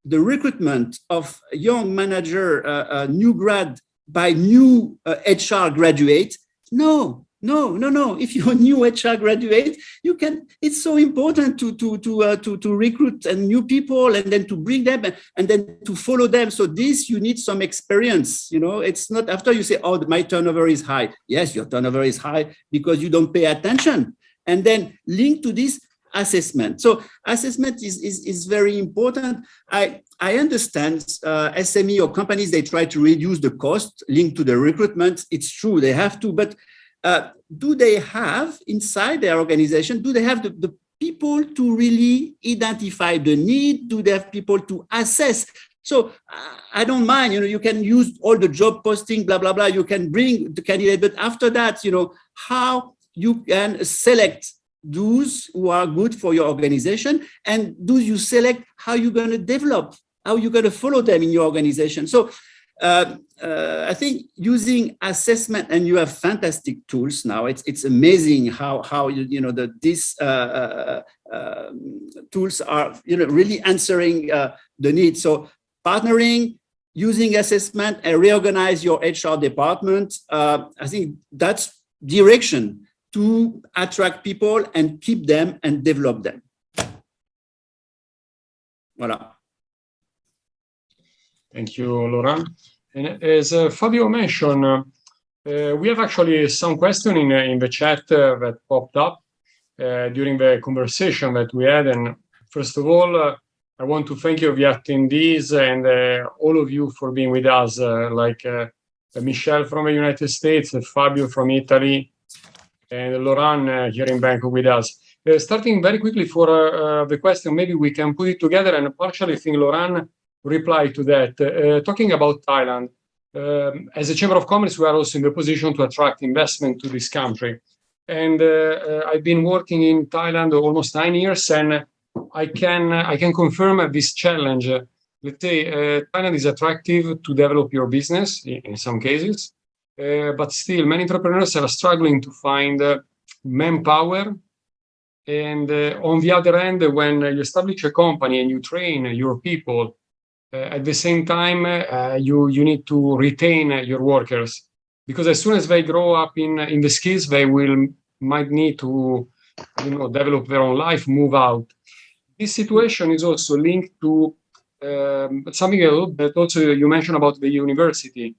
the recruitment of young manager, new grad by new HR graduate, no. If you're a new HR graduate, you can. It's so important to recruit new people and then to bring them and then to follow them. So this, you need some experience. It's not after you say, oh, my turnover is high. Yes, your turnover is high because you don't pay attention. And then link to this assessment. So assessment is very important. I understand SME or companies, they try to reduce the cost linked to the recruitment. It's true, they have to, but do they have inside their organization, do they have the people to really identify the need? Do they have people to assess? So I don't mind, you can use all the job posting, blah, blah, blah. You can bring the candidate, but after that, how you can select those who are good for your organization, and those you select how you're going to develop, how you're going to follow them in your organization. So I think using assessment, and you have fantastic tools now. It's amazing how these tools are really answering the need. So partnering, using assessment, and reorganize your HR department. I think that's direction to attract people and keep them and develop them. Voilà. Thank you, Laurent. And as Fabio mentioned, we have actually some questions in the chat that popped up during the conversation that we had. And first of all, I want to thank you, the attendees, and all of you for being with us, like Michele from the United States, Fabio from Italy, and Laurent here in Bangkok with us. Starting very quickly for the question, maybe we can put it together, and partially I think Laurent replied to that. Talking about Thailand, as a Chamber of Commerce, we are also in the position to attract investment to this country. And I've been working in Thailand almost 9 years, and I can confirm this challenge. Let's say Thailand is attractive to develop your business in some cases, but still many entrepreneurs are struggling to find manpower. And on the other hand, when you establish a company and you train your people, at the same time, you need to retain your workers, because as soon as they grow up in the skills, they might need to develop their own life, move out. This situation is also linked to something that also you mentioned about the university.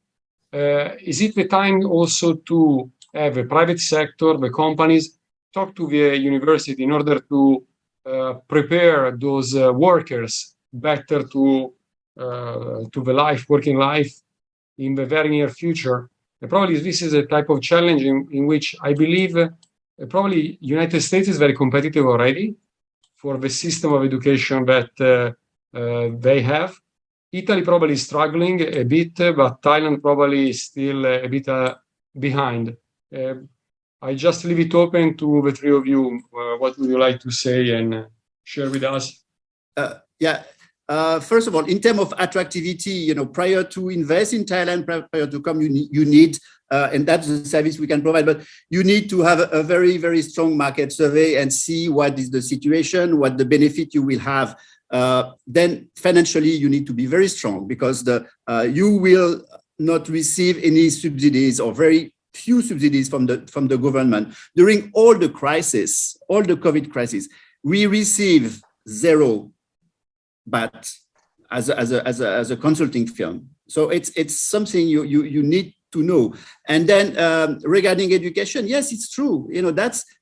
Is it the time also to have the private sector, the companies, talk to the university in order to prepare those workers better to the working life in the very near future? And probably this is a type of challenge in which I believe probably United States is very competitive already for the system of education that they have. Italy probably is struggling a bit, but Thailand probably is still a bit behind. I just leave it open to the three of you. What would you like to say and share with us? First of all, in terms of attractivity, prior to invest in Thailand, prior to come, you need, and that's the service we can provide, but you need to have a very, very strong market survey and see what is the situation, what the benefit you will have. Then financially, you need to be very strong, because you will not receive any subsidies, or very few subsidies from the government. During all the crisis, all the COVID crisis, we receive zero, but as a consulting firm. So it's something you need to know. And then regarding education, yes, it's true.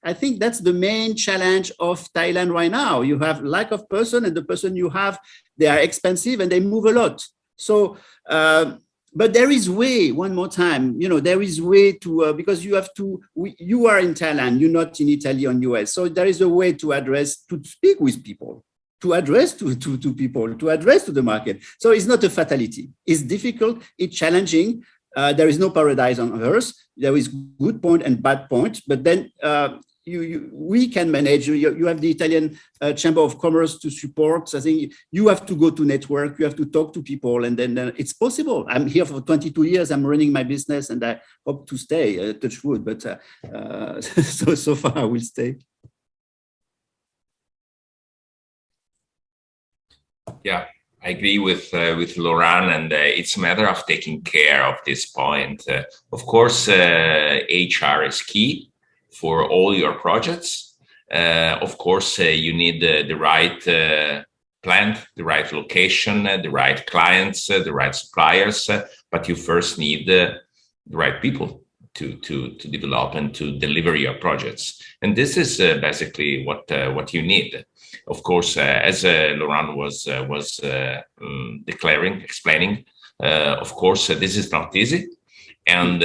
I think that's the main challenge of Thailand right now. You have lack of person, and the person you have, they are expensive and they move a lot. So, but there is way, one more time, there is way to, because you have to, you are in Thailand, you're not in Italy or US. So there is a way to speak with people, to address to people, to address to the market. So it's not a fatality. It's difficult, it's challenging. There is no paradise on earth. There is good point and bad point, but then we can manage. You have the Italian Chamber of Commerce to support. I think you have to go to network, you have to talk to people, and then it's possible. I'm here for 22 years. I'm running my business, and I hope to stay, touch wood, but so far I will stay. Yeah, I agree with Laurent, and it's a matter of taking care of this point. Of course, HR is key for all your projects. Of course, you need the right plant, the right location, the right clients, the right suppliers, but you first need the right people to develop and to deliver your projects. And this is basically what you need. Of course, as Laurent was explaining, of course, this is not easy, and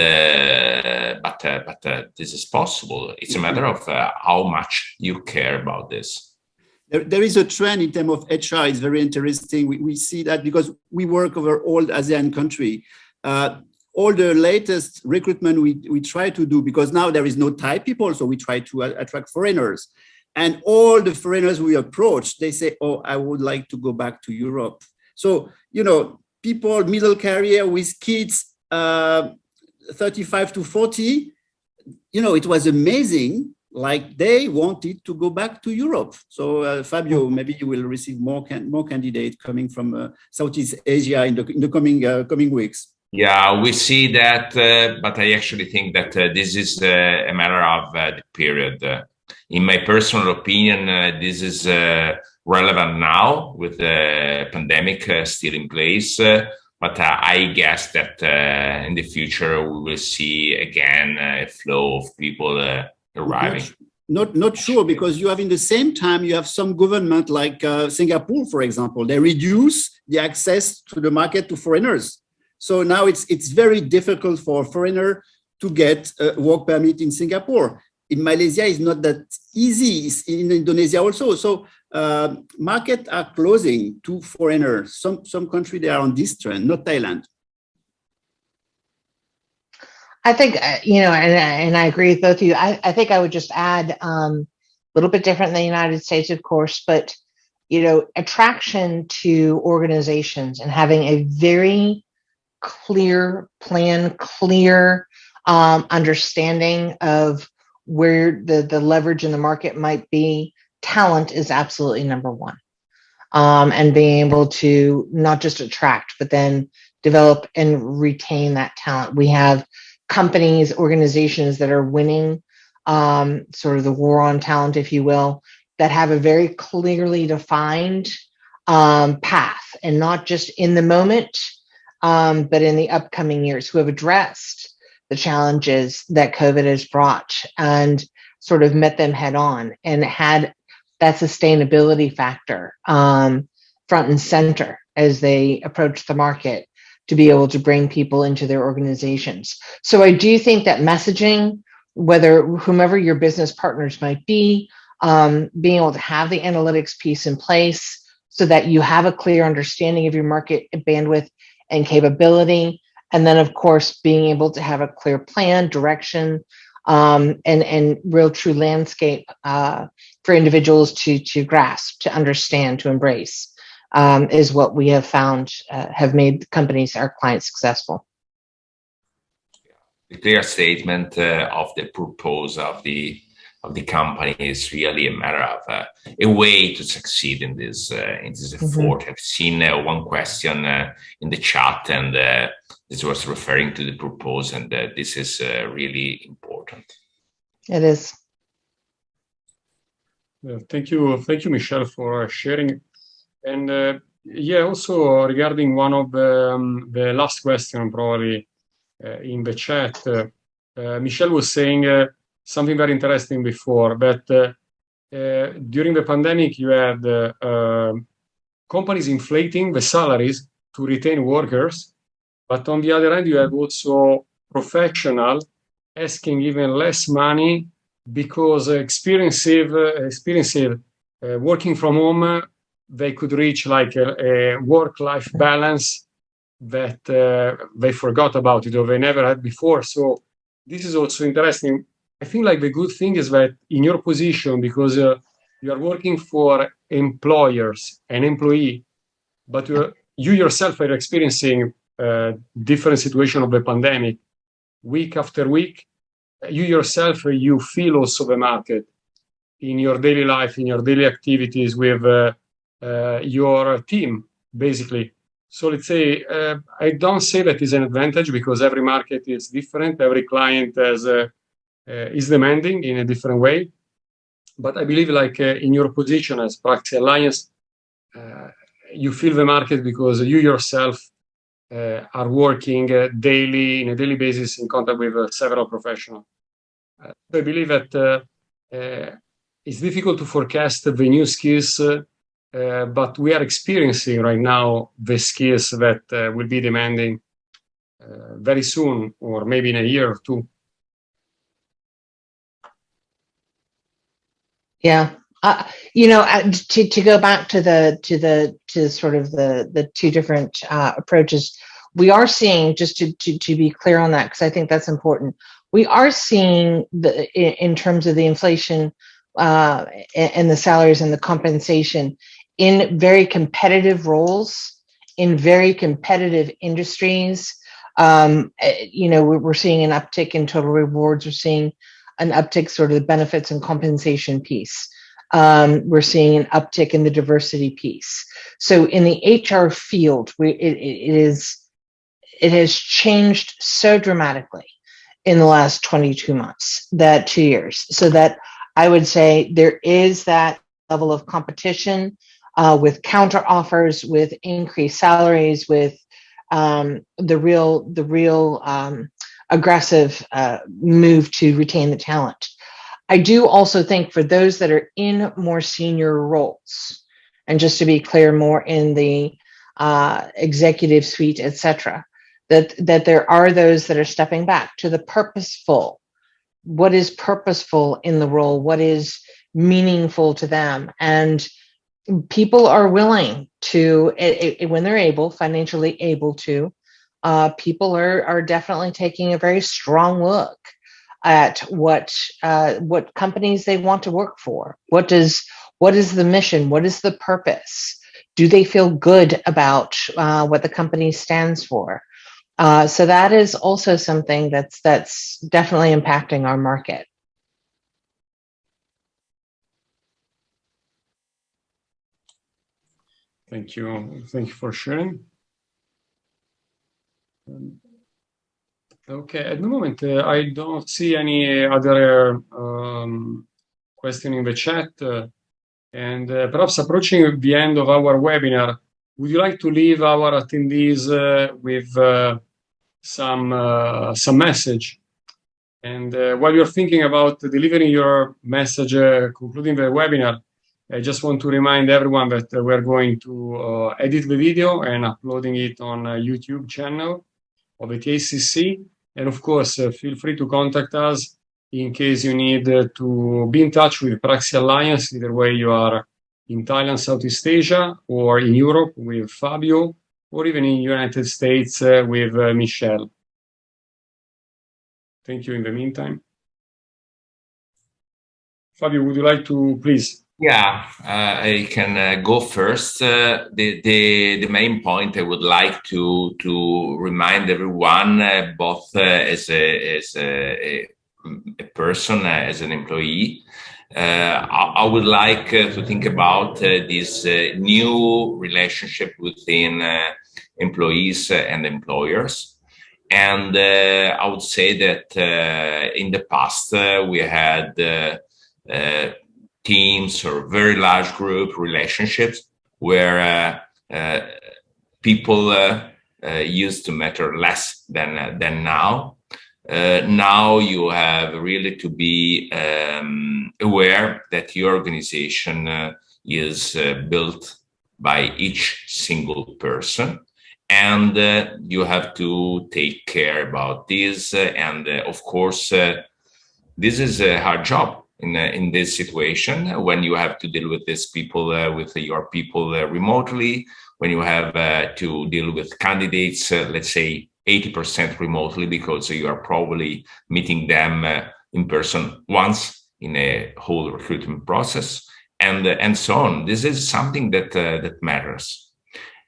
but this is possible. It's a matter of how much you care about this. There is a trend in terms of HR. It's very interesting. We see that because we work over all ASEAN countries. all the latest recruitment we try to do, because now there is no Thai people, so we try to attract foreigners. And all the foreigners we approach, they say, oh, I would like to go back to Europe. So, you know, people, middle career with kids, 35 to 40, you know, it was amazing. Like they wanted to go back to Europe. So Fabio, maybe you will receive more candidates coming from Southeast Asia in the coming weeks. Yeah, we see that, but I actually think that this is a matter of the period. In my personal opinion, this is relevant now with the pandemic still in place. But I guess that in the future we will see again a flow of people arriving. Not sure, because you have in the same time you have some government like Singapore, for example, they reduce the access to the market to foreigners. So now it's very difficult for a foreigner to get a work permit in Singapore. In Malaysia, it's not that easy. It's in Indonesia also. So markets are closing to foreigners. Some countries, they are on this trend, not Thailand. I think, you know, and I agree with both of you. I think I would just add a little bit different than the United States, of course, but, you know, attraction to organizations and having a very clear plan, clear understanding of where the leverage in the market might be. Talent is absolutely number one. And being able to not just attract, but then develop and retain that talent. We have companies, organizations that are winning sort of the war on talent, if you will, that have a very clearly defined path, and not just in the moment, but in the upcoming years, who have addressed the challenges that COVID has brought and sort of met them head on and had that sustainability factor front and center as they approach the market to be able to bring people into their organizations. So I do think that messaging, whether whomever your business partners might be, being able to have the analytics piece in place so that you have a clear understanding of your market bandwidth and capability. And then, of course, being able to have a clear plan, direction, and real true landscape for individuals to grasp, to understand, to embrace, is what we have found have made companies, our clients, successful. The clear statement of the purpose of the company is really a matter of a way to succeed in this effort. I've seen one question in the chat, and this was referring to the purpose, and this is really important. It is. Thank you, Michele, for sharing. And yeah, also regarding one of the last question, probably in the chat, Michele was saying something very interesting before, that during the pandemic, you had companies inflating the salaries to retain workers, but on the other hand, you have also professionals asking even less money because experiencing working from home, they could reach like a work-life balance that they forgot about it or they never had before. So this is also interesting. I think like the good thing is that in your position, because you are working for employers and employee, but you yourself are experiencing different situation of the pandemic week after week. You yourself, you feel also the market in your daily life, in your daily activities with your team, basically. So let's say, I don't say that is an advantage because every market is different. Every client has is demanding in a different way. But I believe like in your position as PRAXI Alliance, you feel the market because you yourself are working daily, in a daily basis, in contact with several professionals. I believe that it's difficult to forecast the new skills, but we are experiencing right now the skills that will be demanding very soon, or maybe in a year or two. Yeah. You know, to go back to sort of the two different approaches, we are seeing, just to be clear on that, because I think that's important, we are seeing in terms of the inflation and the salaries and the compensation in very competitive roles, in very competitive industries. We're seeing an uptick in total rewards. We're seeing an uptick sort of the benefits and compensation piece. We're seeing an uptick in the diversity piece. So in the HR field, it has changed so dramatically in the last 22 months, that 2 years. So that I would say there is that level of competition with counter offers, with increased salaries, with the real aggressive move to retain the talent. I do also think for those that are in more senior roles, and just to be clear, more in the executive suite, etc., that there are those that are stepping back to the purposeful. What is purposeful in the role? What is meaningful to them? And people are willing to, when they're able, financially able to, people are definitely taking a very strong look at what companies they want to work for. What is the mission? What is the purpose? Do they feel good about what the company stands for? So that is also something that's definitely impacting our market. Thank you. Thank you for sharing. Okay, at the moment, I don't see any other question in the chat. And perhaps approaching the end of our webinar, would you like to leave our attendees with some message? And while you're thinking about delivering your message, concluding the webinar, I just want to remind everyone that we're going to edit the video and uploading it on a YouTube channel of the TICC. And of course, feel free to contact us in case you need to be in touch with PRAXI Alliance, either way you are in Thailand, Southeast Asia, or in Europe with Fabio, or even in the United States with Michele. Thank you in the meantime. Fabio, would you like to please? Yeah, I can go first. The main point I would like to remind everyone, both as a person, as an employee, I would like to think about this new relationship within employees and employers. And I would say that in the past we had teams or very large group relationships where people used to matter less than now. Now you have really to be aware that your organization is built by each single person, and you have to take care about this. And of course, this is a hard job in this situation when you have to deal with these people, with your people remotely, when you have to deal with candidates, let's say 80% remotely, because you are probably meeting them in person once in a whole recruitment process, and so on. This is something that matters.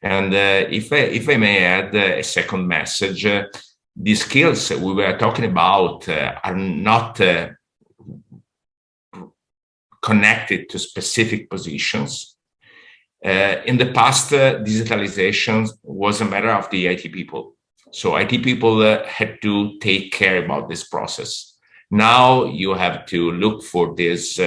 And if I may add a second message, the skills we were talking about are not connected to specific positions. In the past, digitalization was a matter of the IT people. So IT people had to take care about this process. Now you have to look for these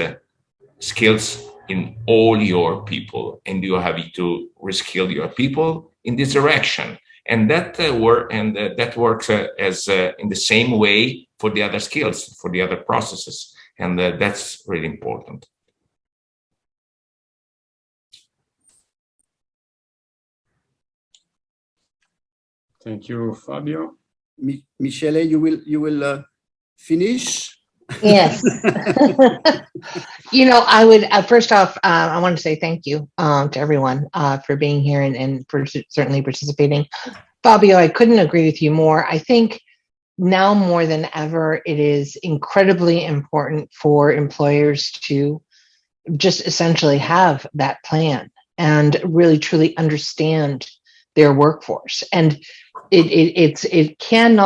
skills in all your people, and you have to reskill your people in this direction. And that works as in the same way for the other skills, for the other processes. And that's really important. Thank you, Fabio. Michele, you will finish Yes. You know, I would first off, I want to say thank you to everyone for being here and for certainly participating. Fabio, I couldn't agree with you more. I think now more than ever, it is incredibly important for employers to just essentially have that plan and really truly understand their workforce. And it can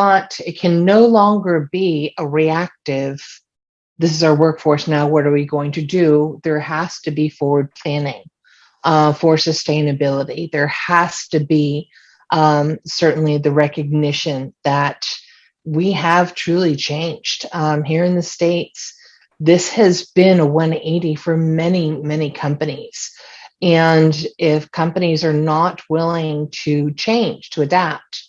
no longer be a reactive, this is our workforce now, what are we going to do? There has to be forward planning for sustainability. There has to be certainly the recognition that we have truly changed here in the States. This has been a 180 for many, many companies. And if companies are not willing to change, to adapt,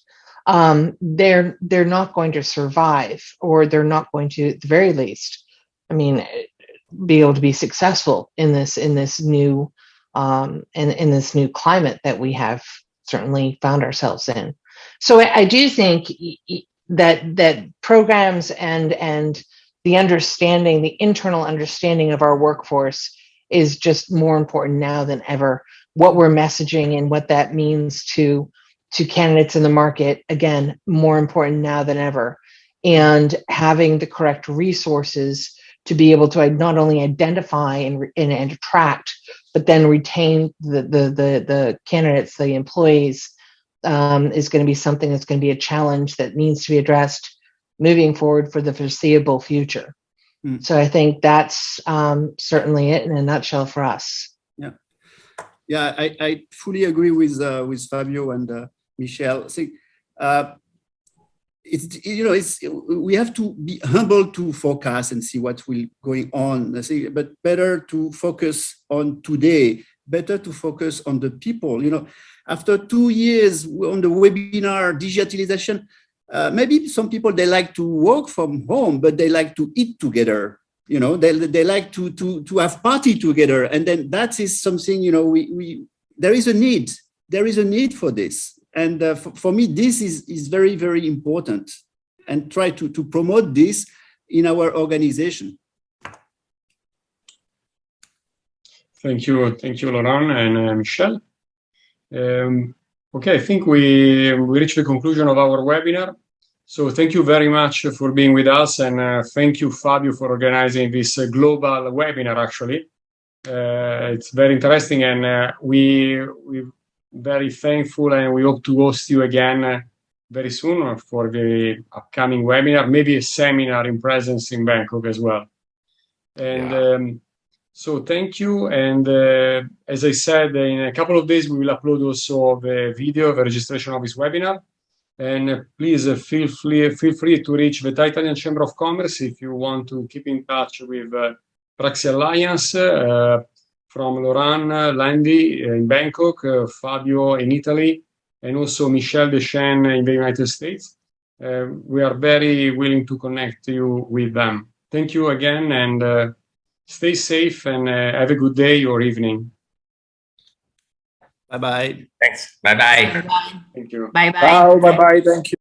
they're not going to survive, or they're not going to, at the very least, I mean, be able to be successful in this new in this new climate that we have certainly found ourselves in. So I do think that programs and the understanding, the internal understanding of our workforce is just more important now than ever. What we're messaging and what that means to candidates in the market, again, more important now than ever. And having the correct resources to be able to not only identify and attract, but then retain the candidates, the employees, is going to be something that's going to be a challenge that needs to be addressed moving forward for the foreseeable future. So I think that's certainly it in a nutshell for us. Yeah, I fully agree with Fabio and Michele. I think we have to be humble to forecast and see what will going on. I think, but better to focus on today. Better to focus on the people. You know, after 2 years on the webinar digitalization, maybe some people, they like to work from home, but they like to eat together. You know, they like to have party together, and then that is something. You know, there is a need. There is a need for this. And for me, this is very, very important, and try to promote this in our organization. Thank you, Laurent and Michele. Okay, I think we reached the conclusion of our webinar. So thank you very much for being with us, and thank you, Fabio, for organizing this global webinar. Actually, it's very interesting, and we're very thankful, and we hope to host you again very soon for the upcoming webinar, maybe a seminar in presence in Bangkok as well. And so thank you. And as I said, in a couple of days, we will upload also the video of the registration of this webinar. And please feel free to reach the Italian Chamber of Commerce if you want to keep in touch with PRAXI Alliance, from Laurent, Laundie in Bangkok, Fabio in Italy, and also Michele DesSchenes in the United States. We are very willing to connect you with them. Thank you again, and stay safe, and have a good day or evening. Bye-bye. Thanks. Bye-bye. Bye-bye. Thank you. Bye-bye. Ciao, bye-bye. Thank you.